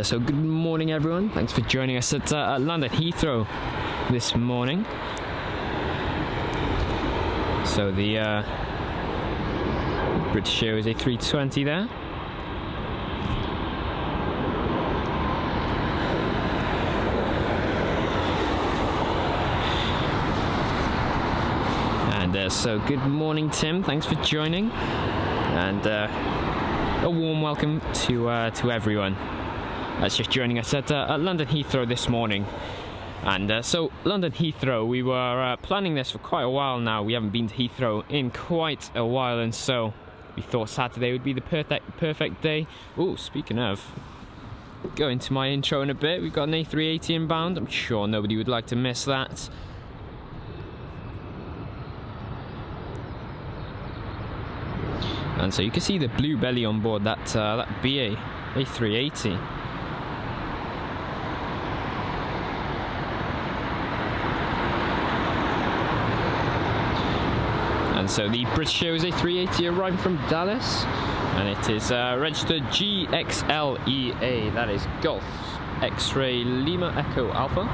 So good morning everyone, thanks for joining us at London Heathrow this morning. So the British Airways A320 there. And so good morning Tim, thanks for joining, and a warm welcome to everyone that's just joining us at London Heathrow this morning. And so London Heathrow, we were planning this for quite a while now. We haven't been to Heathrow in quite a while, and so we thought Saturday would be the perfect day. Oh, speaking of, go into my intro in a bit. We've got an A380 inbound. I'm sure nobody would like to miss that. And so you can see the blue belly on board that BA A380. And so the British Airways A380 arrived from Dallas, and it is registered GXLEA, that is Golf X-Ray Lima Echo Alpha.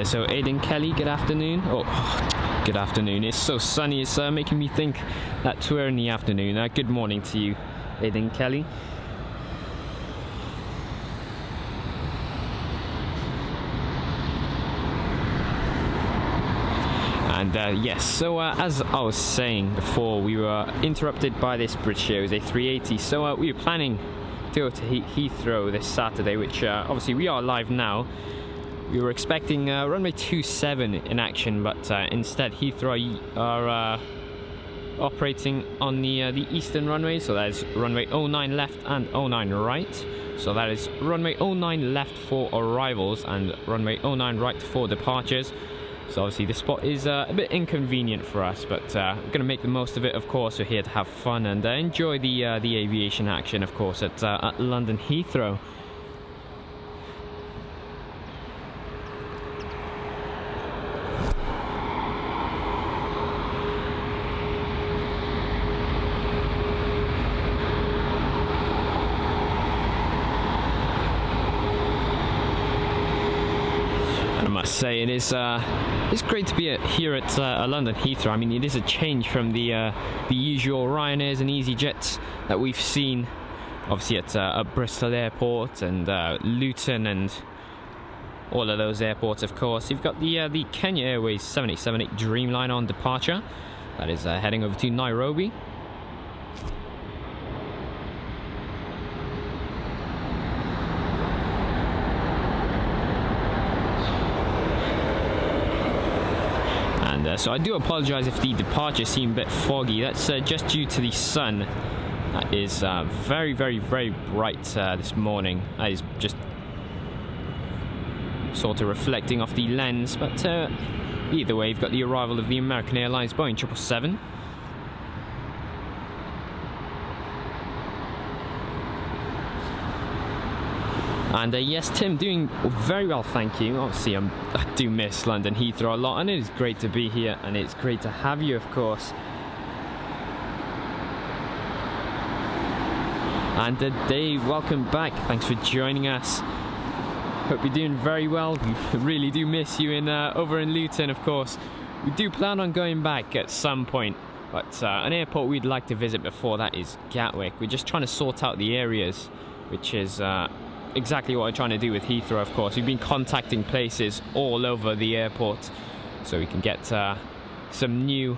So Aidan Kelly, good afternoon. Oh, good afternoon. It's so sunny, it's making me think that we're in the afternoon. Good morning to you, Aidan Kelly. And yes, so as I was saying before, we were interrupted by this British Airways A380. So we were planning to go to Heathrow this Saturday, which obviously we are live now. We were expecting runway 27 in action, but instead Heathrow are operating on the eastern runway. So that is runway 09 left and 09 right. So that is runway 09 left for arrivals and runway 09 right for departures. So obviously the spot is a bit inconvenient for us, but we're going to make the most of it. Of course, we're here to have fun and enjoy the aviation action, of course, at London Heathrow. Say it is it's great to be here at London Heathrow. I mean, it is a change from the usual Ryanairs and EasyJets that we've seen, obviously at Bristol Airport and Luton and all of those airports. Of course, you've got the Kenya Airways 7878 Dreamliner on departure. That is heading over to Nairobi. So I do apologise if the departure seemed a bit foggy. That's just due to the sun. That is very bright this morning. That is just sort of reflecting off the lens. But either way, you've got the arrival of the American Airlines Boeing 777. And yes, Tim, doing very well, thank you. Obviously, I do miss London Heathrow a lot, and it is great to be here, and it's great to have you, of course. And Dave, welcome back. Thanks for joining us. Hope you're doing very well. We really do miss you over in Luton, of course. We do plan on going back at some point, but an airport we'd like to visit before that is Gatwick. We're just trying to sort out the areas, which is exactly what we're trying to do with Heathrow, of course. We've been contacting places all over the airport so we can get some new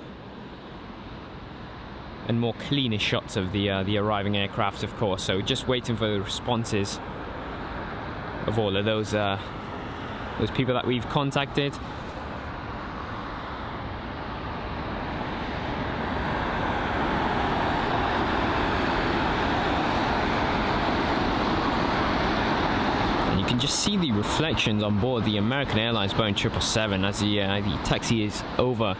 and more cleaner shots of the arriving aircraft, of course. So just waiting for the responses of all of those people that we've contacted. can just see the reflections on board the American Airlines Boeing 777 as the taxi is over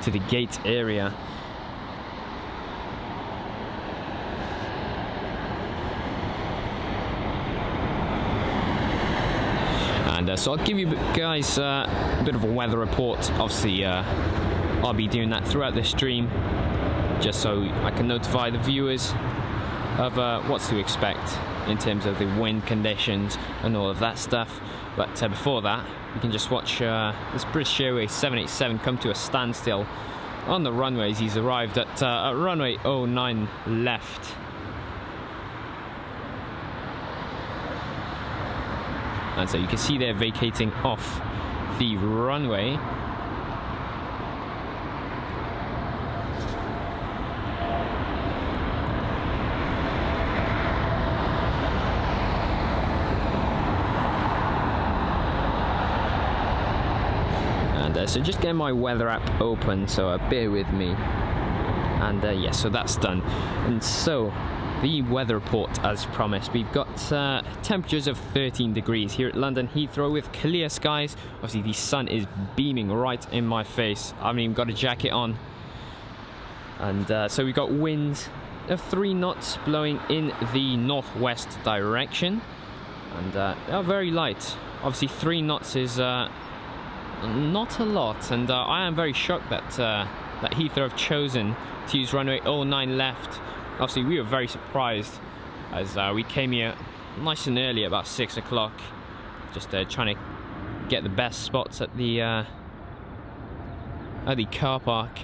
to the gate area. And so I'll give you guys a bit of a weather report. Obviously, I'll be doing that throughout the stream, just so I can notify the viewers of what's to expect in terms of the wind conditions and all of that stuff. But before that, you can just watch this British Airways 787 come to a standstill on the runways. He's arrived at runway 09 left. And so you can see they're vacating off the runway. And so just get my weather app open, so bear with me. And yeah, so that's done. And so the weather report, as promised, we've got temperatures of 13 degrees here at London Heathrow with clear skies. Obviously the sun is beaming right in my face. I haven't even got a jacket on. And so we've got winds of 3 knots blowing in the northwest direction, and very light. Obviously 3 knots is not a lot, and I am very shocked that that Heathrow have chosen to use runway 09 left. Obviously we were very surprised as we came here nice and early, about 6 o'clock, just trying to get the best spots at the car park.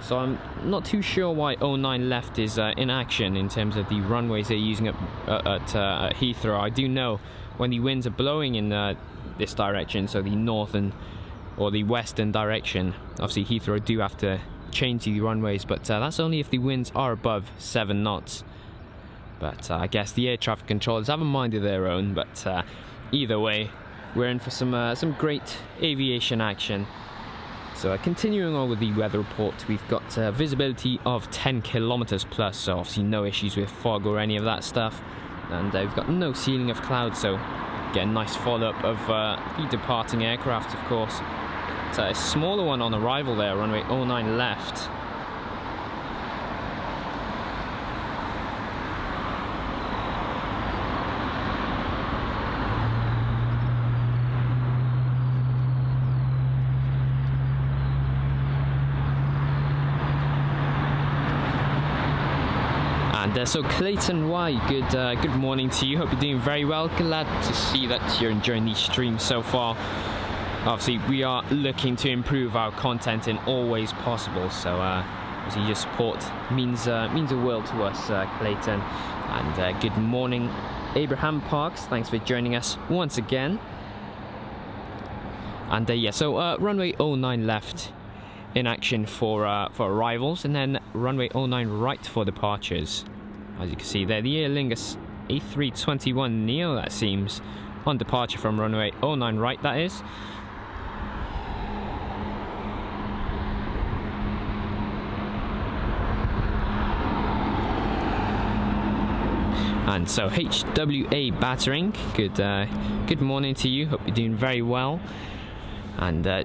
So I'm not too sure why 09 left is in action in terms of the runways they're using at Heathrow. I do know when the winds are blowing in this direction, so the northern or the western direction, obviously Heathrow do have to change the runways, but that's only if the winds are above 7 knots. But I guess the air traffic controllers have a mind of their own. But either way, we're in for some great aviation action. So continuing on with the weather report, we've got visibility of 10 kilometers plus, so obviously no issues with fog or any of that stuff. And we've got no ceiling of clouds, so get a nice follow-up of the departing aircraft, of course. It's a smaller one on arrival there, runway 09 left. And so Clayton Y, good morning to you. Hope you're doing very well. Glad to see that you're enjoying the stream so far. Obviously we are looking to improve our content in all ways possible, so obviously your support means a world to us, Clayton. And good morning Abraham Parks, thanks for joining us once again. And yeah, so runway 09 left in action for arrivals, and then runway 09 right for departures. As you can see there, the Aer Lingus A321neo, that seems, on departure from runway 09 right, that is. And so HWA Battering, good morning to you. Hope you're doing very well. And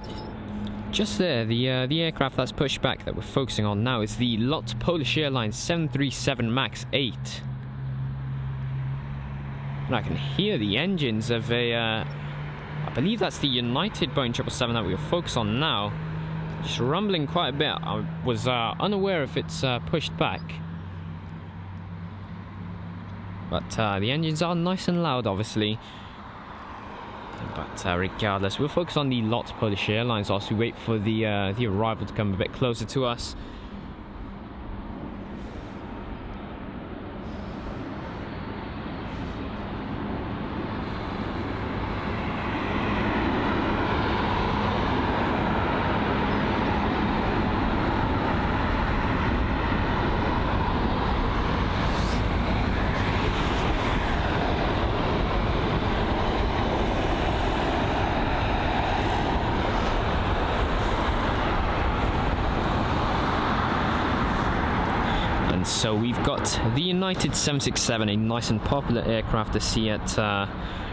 just there, the aircraft that's pushed back that we're focusing on now is the LOT Polish Airlines 737 MAX 8. And I can hear the engines of I believe that's the United Boeing 777 that we'll focus on now. Just rumbling quite a bit. I was unaware if it's pushed back. But the engines are nice and loud, obviously. But regardless, we'll focus on the LOT Polish Airlines whilst we wait for the arrival to come a bit closer to us. And so we've got the United 767, a nice and popular aircraft to see at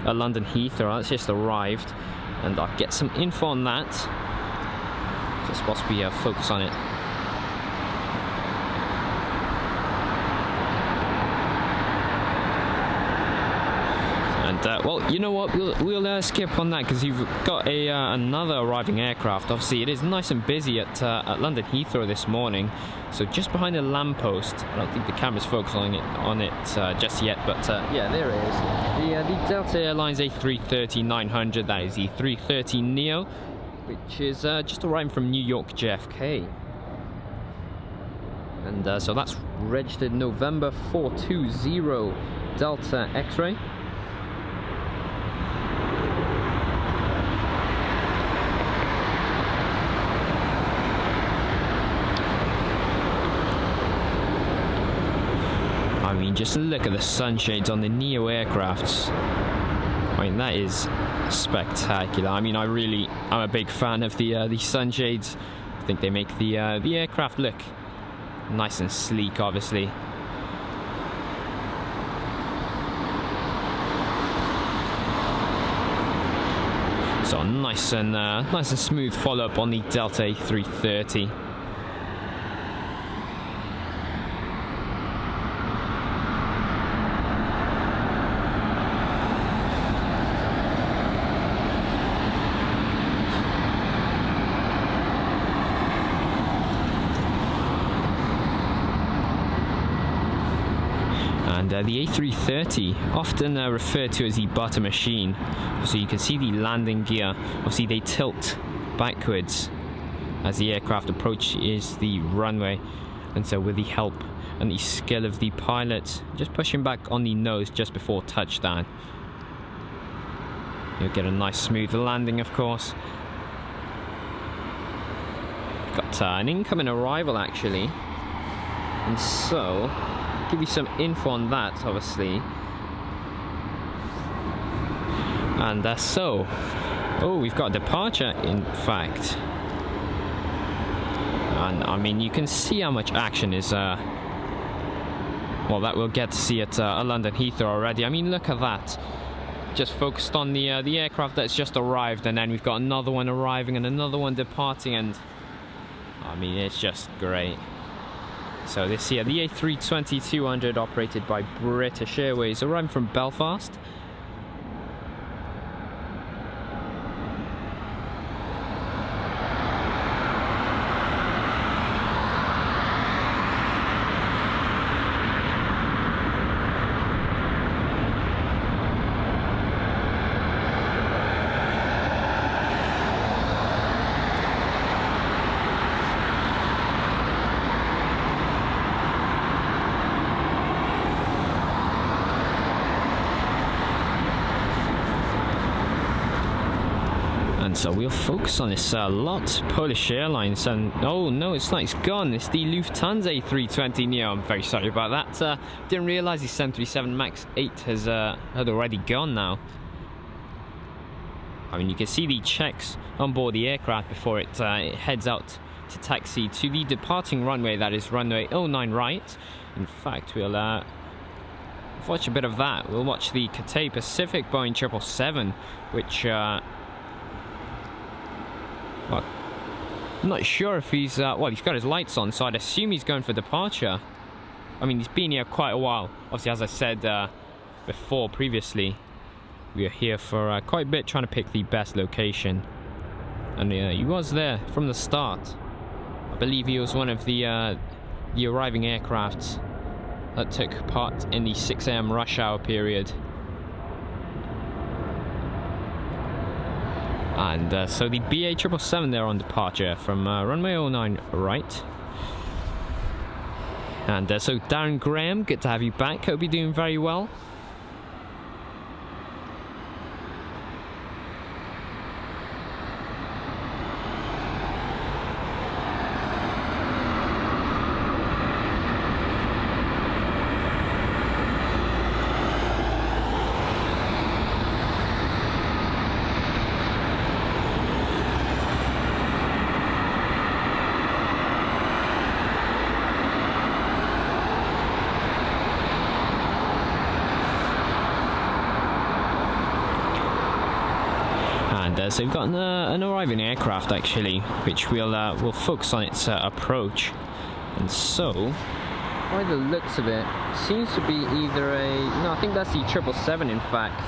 London Heathrow. It's just arrived, and I'll get some info on that just whilst we focus on it. And well, you know what, we'll skip on that because you've got another arriving aircraft. Obviously it is nice and busy at London Heathrow this morning, so just behind the lamppost. I don't think the camera's focusing on it just yet, but yeah, there it is. The Delta Airlines A330-900, that is the 330neo, which is just arriving from New York JFK. And so that's registered November 420 Delta X-ray. I mean, just look at the sunshades on the Neo aircrafts. I mean, that is spectacular. I mean, I'm a big fan of the sunshades. I think they make the aircraft look nice and sleek, obviously. So nice and smooth follow-up on the Delta A330. And the A330, often referred to as the butter machine. So you can see the landing gear. Obviously they tilt backwards as the aircraft approaches the runway. And so with the help and the skill of the pilot, just pushing back on the nose just before touchdown, you'll get a nice smooth landing, of course. Got an incoming arrival actually. And so give you some info on that, obviously. And oh, we've got a departure, in fact. And I mean, you can see how much action is well, that we'll get to see at London Heathrow already. I mean, look at that. Just focused on the aircraft that's just arrived, and then we've got another one arriving and another one departing, and I mean, it's just great. So this here, the A320-200, operated by British Airways, arriving from Belfast. So we'll focus on this lot, Polish Airlines, and oh no, it's not, it's gone. It's the Lufthansa A320neo. I'm very sorry about that. Didn't realise the 737 MAX 8 had already gone now. I mean, you can see the checks on board the aircraft before it heads out to taxi to the departing runway, that is runway 09 right. In fact, we'll watch a bit of that. We'll watch the Cathay Pacific Boeing 777, which well, I'm not sure if he's well, he's got his lights on, so I'd assume he's going for departure. I mean, he's been here quite a while. Obviously, as I said before previously, we are here for quite a bit, trying to pick the best location. And he was there from the start. I believe he was one of the arriving aircrafts that took part in the 6 AM rush hour period. And so the BA 777 there on departure from runway 09 right. And so Darren Graham, good to have you back. Hope you're doing very well. so we've got an arriving aircraft actually, which we'll focus on its approach. And so, by the looks of it, seems to be either no, I think that's the 777 in fact.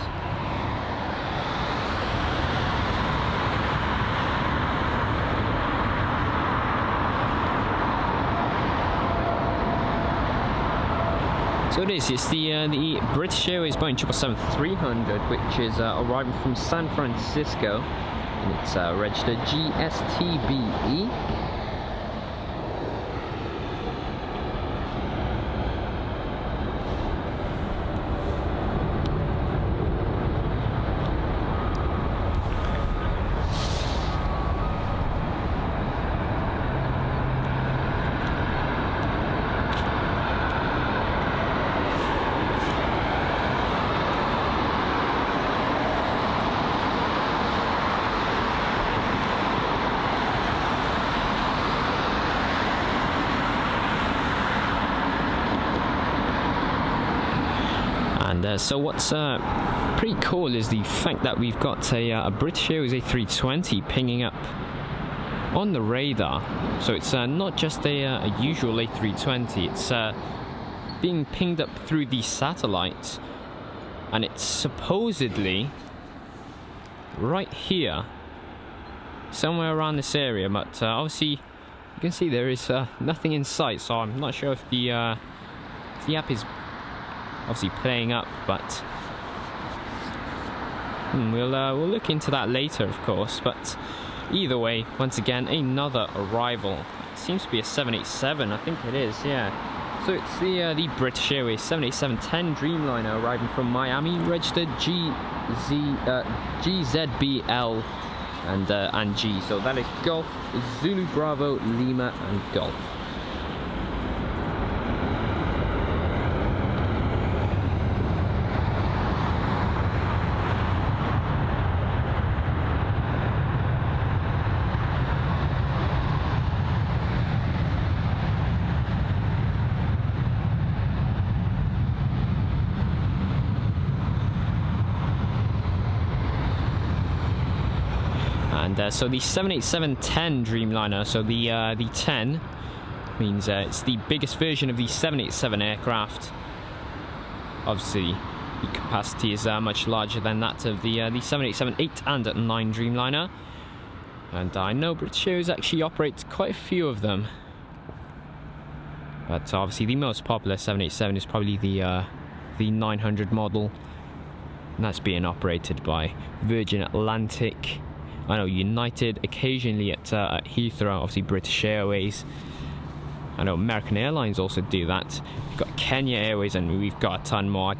So it's the British Airways Boeing 777-300, which is arriving from San Francisco, and it's registered GSTBE. So what's pretty cool is the fact that we've got a British Airways A320 pinging up on the radar. So it's not just a usual A320, it's being pinged up through the satellite, and it's supposedly right here, somewhere around this area, but obviously you can see there is nothing in sight, so I'm not sure if the app is obviously playing up, but we'll look into that later, of course. But either way, once again, another arrival. It seems to be a 787, I think it is, yeah. So it's the British Airways 787-10 Dreamliner arriving from Miami, registered GZBL and G. So that is Golf, Zulu, Bravo, Lima, and Golf. And so the 787-10 Dreamliner, so the 10 means it's the biggest version of the 787 aircraft. Obviously, the capacity is much larger than that of the 787-8 and 9 Dreamliner. And I know British Airways actually operates quite a few of them. But obviously the most popular 787 is probably the 900 model. And that's being operated by Virgin Atlantic. I know United occasionally at Heathrow, obviously British Airways. I know American Airlines also do that. We've got Kenya Airways, and we've got a ton more.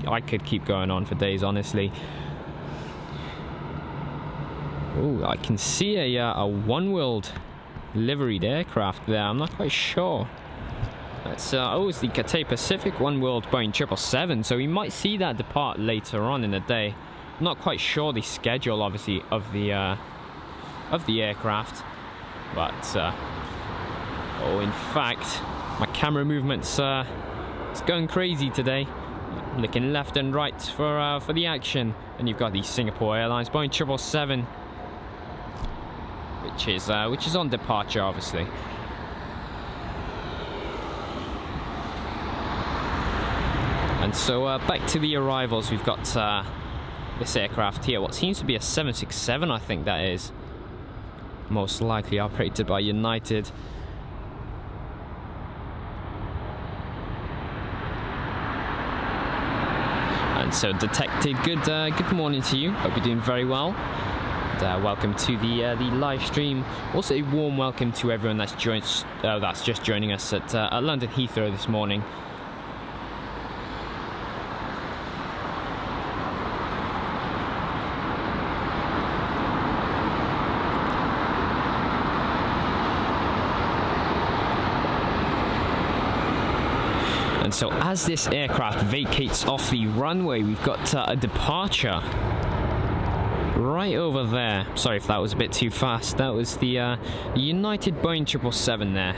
I could keep going on for days, honestly. Oh, I can see a One World liveried aircraft there. I'm not quite sure. That's it's the Cathay Pacific One World Boeing 777. So we might see that depart later on in the day. I'm not quite sure the schedule, obviously, of the aircraft, but oh, in fact, my camera movement's it's going crazy today. I'm looking left and right for the action, and you've got the Singapore Airlines Boeing 777, which is on departure, obviously. And so back to the arrivals, we've got this aircraft here, what seems to be a 767, I think that is. Most likely operated by United. And so detected, good morning to you. Hope you're doing very well. And, welcome to the live stream. Also a warm welcome to everyone that's just joining us at London Heathrow this morning. And so as this aircraft vacates off the runway, we've got a departure right over there. Sorry if that was a bit too fast. That was the United Boeing 777 there.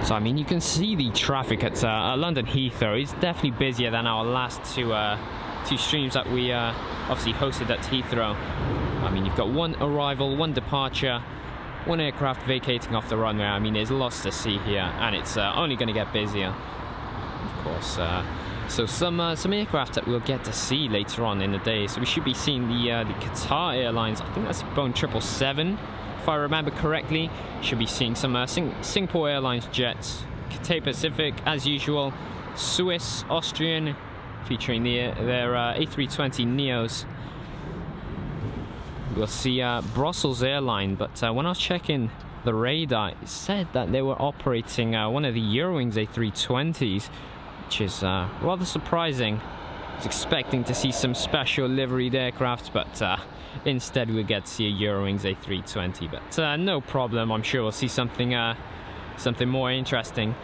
So I mean, you can see the traffic at London Heathrow is definitely busier than our last two two streams that we obviously hosted at Heathrow. I mean, you've got one arrival, one departure, one aircraft vacating off the runway. I mean, there's lots to see here, and it's only going to get busier, of course. So some aircraft that we'll get to see later on in the day. So we should be seeing the Qatar Airlines. I think that's Boeing 777, if I remember correctly. Should be seeing some Singapore Airlines jets, Cathay Pacific as usual, Swiss, Austrian, featuring their A320 Neos. We'll see Brussels Airline, but when I was checking the radar, it said that they were operating one of the Eurowings A320s, which is rather surprising. I was expecting to see some special liveried aircraft, but instead we get to see a Eurowings A320. But no problem, I'm sure we'll see something more interesting.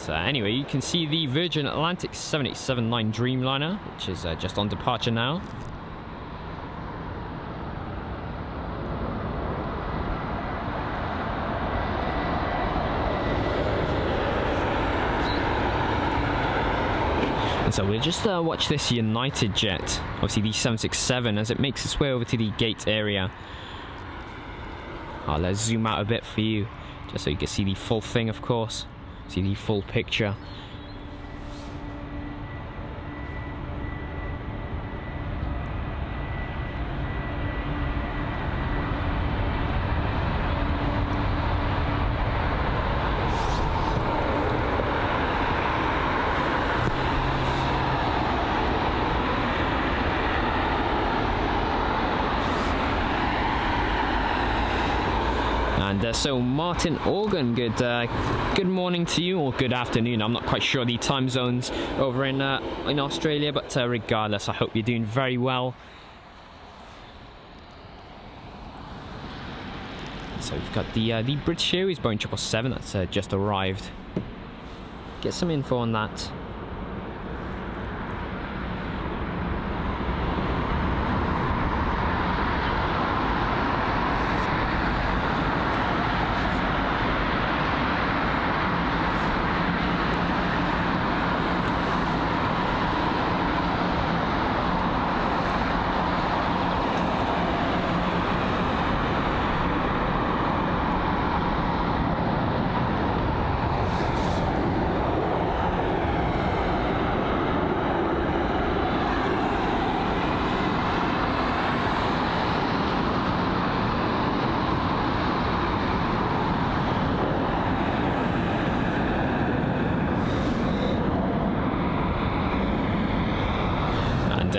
But anyway, you can see the Virgin Atlantic 787-9 Dreamliner, which is just on departure now. So we'll just watch this United jet, obviously the 767, as it makes its way over to the gate area. I'll zoom out a bit for you, just so you can see the full thing, of course. See the full picture. And so Martin Organ, good morning to you, or good afternoon. I'm not quite sure the time zones over in Australia, but regardless, I hope you're doing very well. So we've got the British Airways Boeing 777 that's just arrived. Get some info on that.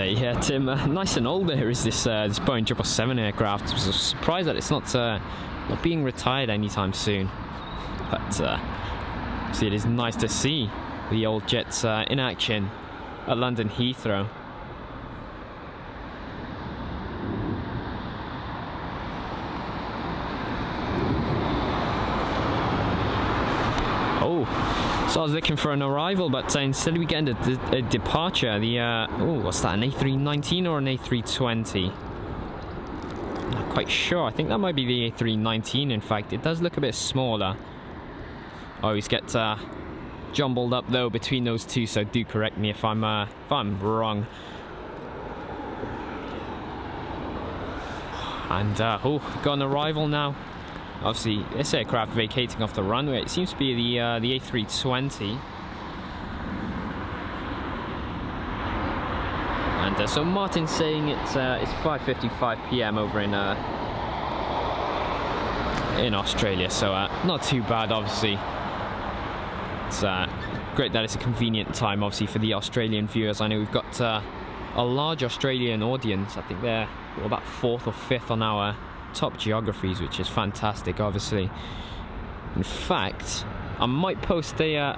Yeah, Tim, nice and old there is this Boeing 777 aircraft. I was surprised that it's not being retired anytime soon. But see, it is nice to see the old jets in action at London Heathrow. So I was looking for an arrival, but instead we get a departure. The oh, what's that? An A319 or an A320? Not quite sure. I think that might be the A319. In fact, it does look a bit smaller. I always get jumbled up though between those two, so do correct me if I'm wrong. And oh, got an arrival now. Obviously, this aircraft vacating off the runway. It seems to be the A320. And so Martin's saying it's 5:55 p.m. over in Australia. So not too bad, obviously. It's great that it's a convenient time, obviously, for the Australian viewers. I know we've got a large Australian audience. I think they're about 4th or 5th on our top geographies, which is fantastic, obviously. In fact, I might post a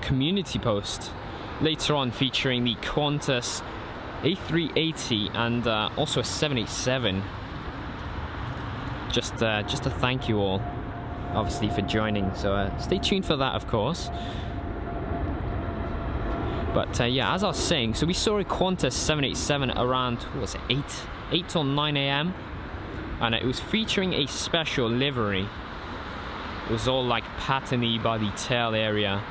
community post later on featuring the Qantas A380 and also a 787, just to thank you all, obviously, for joining. So stay tuned for that, of course. But yeah, as I was saying, so we saw a Qantas 787 around, what was it, 8 or 9 a.m. and it was featuring a special livery. It was all like patterny by the tail area.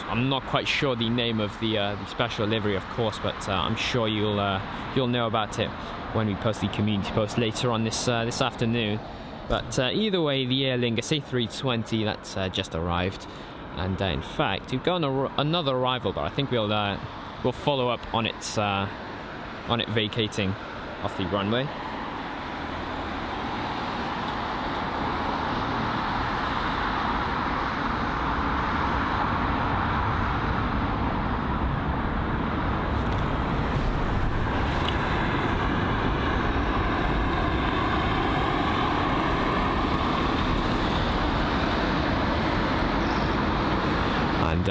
I'm not quite sure the name of the special livery, of course, but I'm sure you'll know about it when we post the community post later on this afternoon. But either way, the Aer Lingus A320 that's just arrived, and in fact we've got another arrival, but I think we'll follow up on it vacating off the runway.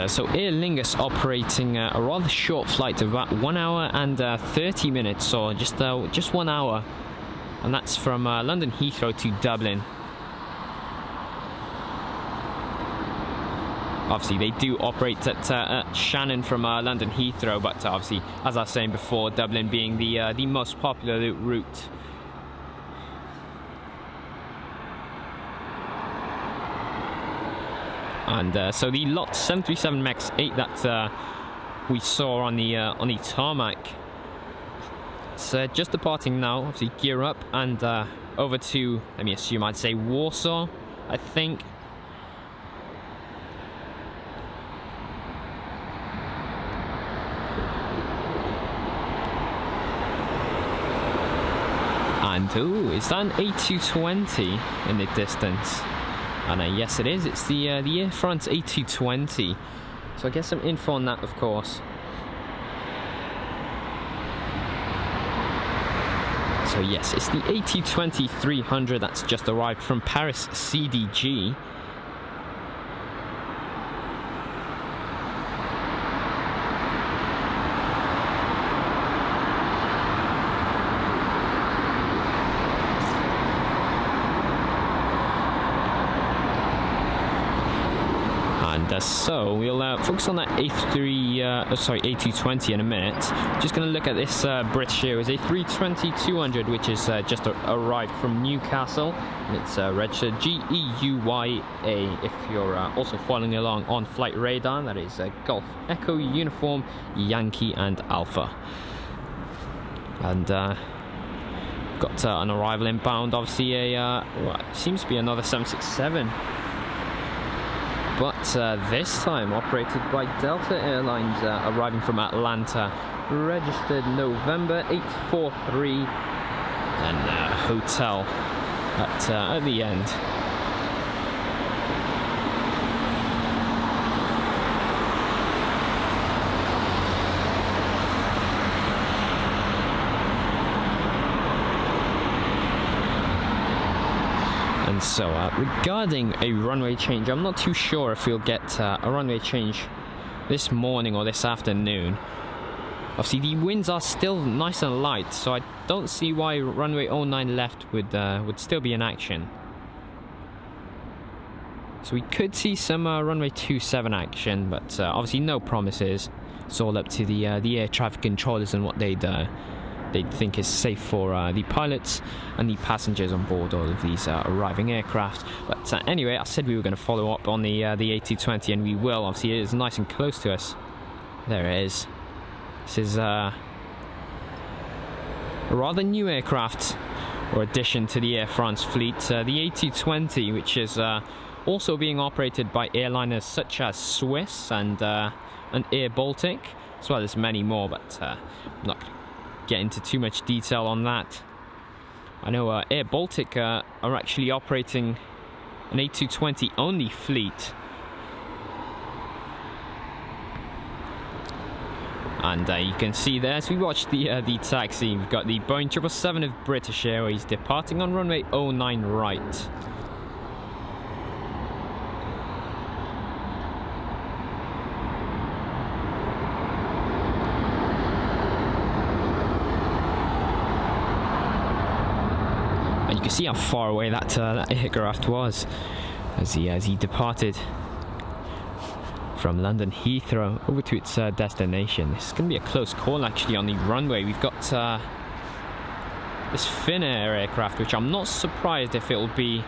So Aer Lingus operating a rather short flight of about 1 hour and 30 minutes, or just 1 hour, and that's from London Heathrow to Dublin. Obviously they do operate at Shannon from London Heathrow, but obviously, as I was saying before, Dublin being the most popular route. And so the Lot 737 MAX 8 that we saw on the tarmac, it's just departing now. Obviously gear up and over to, let me assume, I'd say Warsaw, I think. And ooh, is that an A220 in the distance? And yes, it is. It's the Air France A220. So I get some info on that, of course. So yes, it's the A220-300 that's just arrived from Paris CDG. So we'll focus on that A220 in a minute. Just going to look at this British Airways A320-200, which is just arrived from Newcastle, and it's registered GEUYA. If you're also following along on flight radar, that is Golf Echo Uniform Yankee and Alpha. And got an arrival inbound. Obviously well, seems to be another 767. But this time operated by Delta Airlines, arriving from Atlanta, registered November 843, and hotel at the end. And so regarding a runway change, I'm not too sure if we'll get a runway change this morning or this afternoon. Obviously the winds are still nice and light, so I don't see why runway 09 left would still be in action. So we could see some runway 27 action, but obviously no promises. It's all up to the air traffic controllers and what they'd think is safe for the pilots and the passengers on board all of these arriving aircraft. But anyway, I said we were going to follow up on the A220, and we will. Obviously it is nice and close to us. There it is. This is a rather new aircraft, or addition to the Air France fleet, the A220, which is also being operated by airliners such as Swiss and Air Baltic, as well as many more, but I'm not going to get into too much detail on that. I know Air Baltic are actually operating an A220 only fleet, and you can see there as we watch the taxi, we've got the Boeing 777 of British Airways departing on runway 09 right. You can see how far away that aircraft was as he departed from London Heathrow over to its destination. This is going to be a close call actually on the runway. We've got this Finnair aircraft, which I'm not surprised if it will be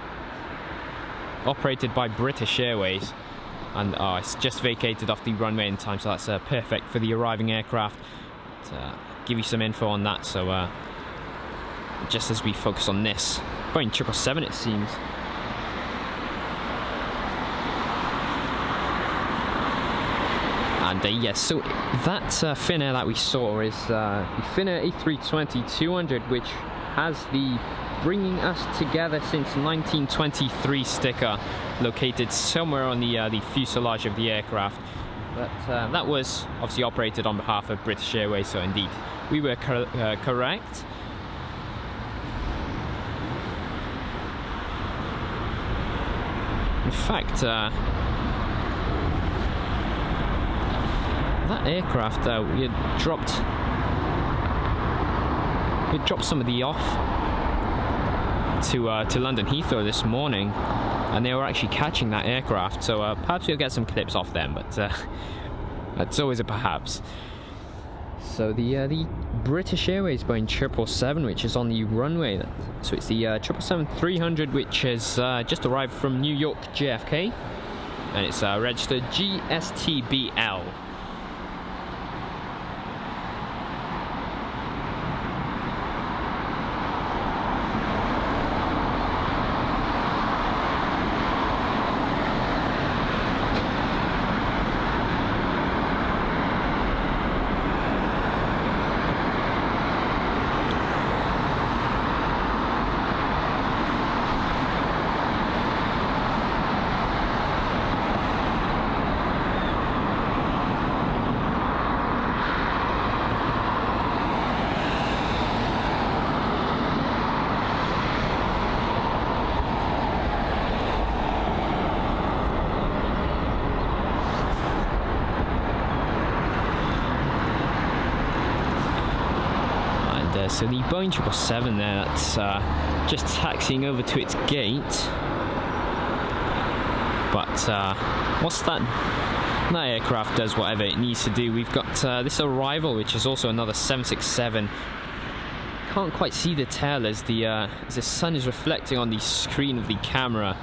operated by British Airways. and it's just vacated off the runway in time, so that's perfect for the arriving aircraft. To give you some info on that, so just as we focus on this Boeing 777, it seems. And yes, so that Finnair that we saw is the Finnair A320-200, which has the Bringing Us Together Since 1923 sticker located somewhere on the fuselage of the aircraft. But that was obviously operated on behalf of British Airways, so indeed we were correct. In fact, that aircraft, we had dropped some of the off to London Heathrow this morning, and they were actually catching that aircraft. So perhaps we'll get some clips off them, but that's always a perhaps. So the British Airways Boeing 777, which is on the runway. So it's the 777-300, which has just arrived from New York JFK, and it's registered GSTBL. So the Boeing 777 there, that's just taxiing over to its gate. But what's that? That aircraft does whatever it needs to do. We've got this arrival, which is also another 767. Can't quite see the tail as the sun is reflecting on the screen of the camera.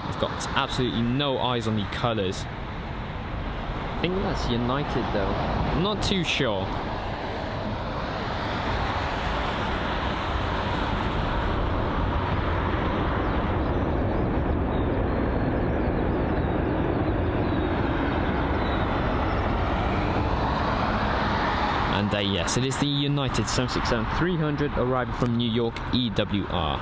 It's got absolutely no eyes on the colours. I think that's United though. I'm not too sure. And yes, it is the United 767-300 arriving from New York EWR.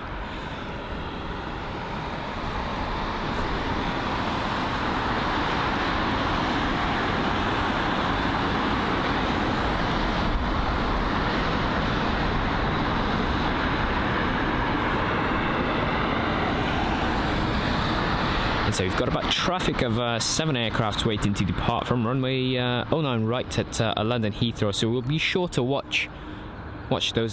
And so we've got about traffic of 7 aircraft waiting to depart from runway 09 right at London Heathrow, so we'll be sure to watch those.